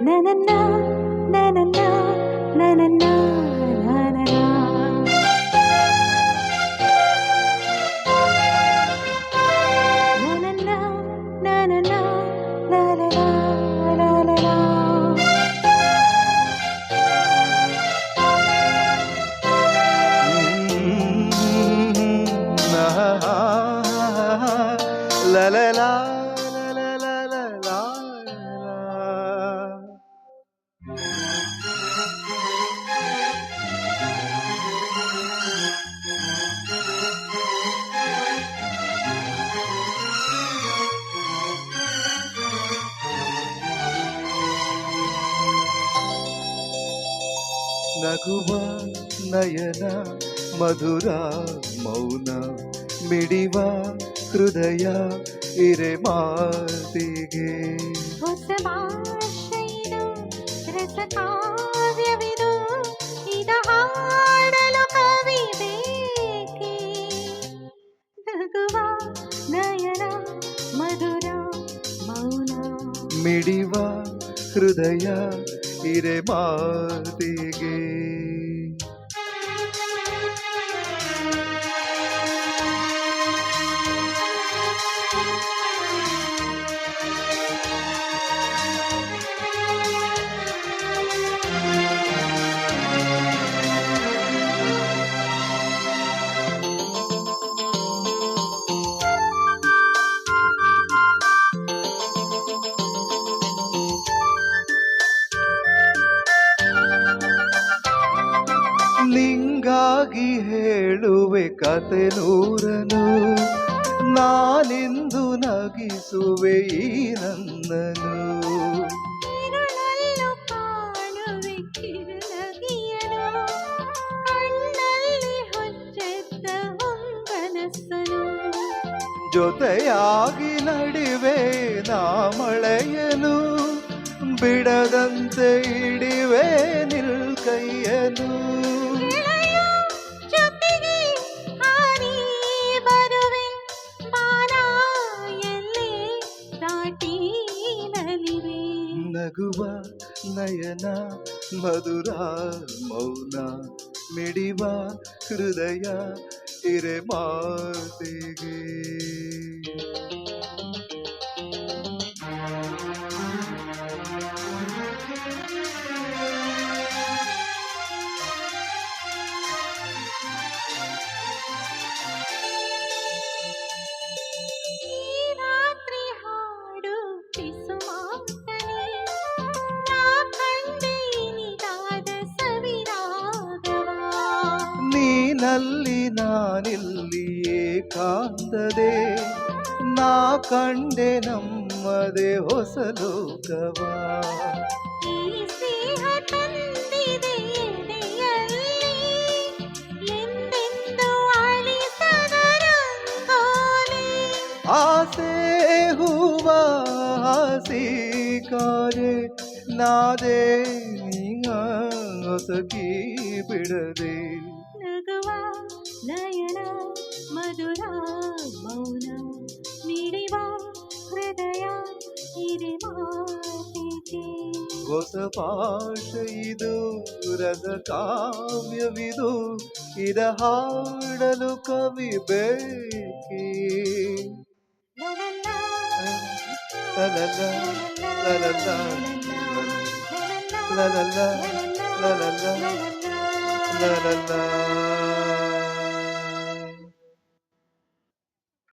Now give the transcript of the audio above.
ನನನ ನನನ ನನನ ನನನ ನನನ ನನನ ಲಲಲ ಲಲಲ la la la la la la la. ನಗುವ ನಯನ ಮಧುರ ಮೌನ ಮಿಡಿವ ಹೃದಯ ಇರೆ ಮಾತಿಗೆ ಹೊಸ ಭಾಷೆಯಿದು ರಸಕಾವ್ಯವಿದು ಇದ ಹಾಡಲು ಕವಿ ಬೇಕೆ ನಗುವ ನಯನ ಮಧುರ ಮೌನ ಮಿಡಿವ ಹೃದಯ ಇರೆ ಮಾತಿಗೆ ನಿಂಗಾಗಿ ಹೇಳುವೆ ಕತೆ ನೂರನು ನಾನಿಂದು ನಗಿಸುವೆ ಈ ನನ್ನನು ഇരുളല്ലു കാണുವೆ ಕಿರುನಗೆಯನು ಕಣ್ಣಲ್ಲಿ ಹೊಚ್ಚೆದ್ದ ಹೊಂಗನಸನು ಜೊತೆಯಾಗಿ ನಡಿವೆ ನಾ ಮಳೆಯನು ಬಿಡದಂತೆ ಹಿಡಿವೆ ನಿಲ್ ಕೈಯನು ಗೆಳೆಯ ಜೊತೆಗೆ ಹಾರಿ ಬರುವೆ ಬಾನ ಎಲ್ಲೇ ದಾಟಿ ನಲಿವೆ ನಗುವ ನಯನ ಮಧುರ ಮೌನ ಮಿಡಿವ ಹೃದಯ ಇರೆ ಮಾತಿಗೆ ಈ ರಾತ್ರಿ ಹಾಡು ಪಿಸುಮಾತನೆ ನಾ ಕಂಡೆ ಇನಿದಾದ ಸವಿರಾಗವ ನೀನಲ್ಲಿ ನಾನಿಲ್ಲಿ ಏಕಾಂತದೆ ನಾ ಕಂಡೆ ನಮ್ಮದೆ ಹೊಸ ಲೋಕವ ಈ ಸ್ನೇಹ ತಂದಿದೆ ಎದೆಯಲ್ಲಿ ಎಂದೆಂದು ಅಳಿಸದ ರಂಗೋಲಿ ಆಸೆ ಹೂವ ಹಸಿ ಕಾರೆ ನಾದೆ ನೀಂಗ ಹೊಸಕಿ ಬಿಡದೆ ನಗುವ ನಯನ ಮಧುರ ಮೌನ ಮಿಡಿವ ಹೃದಯ ಇರೆ ಮಾತಿಗೆ ಹೊಸ ಭಾಷೆ ಇದು ರಸ ಕಾವ್ಯವಿದು ಇದ ಹಾಡಲು ಕವಿ ಬೇಕೇ ಲಲಲ ಲಲಲ ಲಲಲ ಲಲಲ ಲಲಲ ಲಲಲ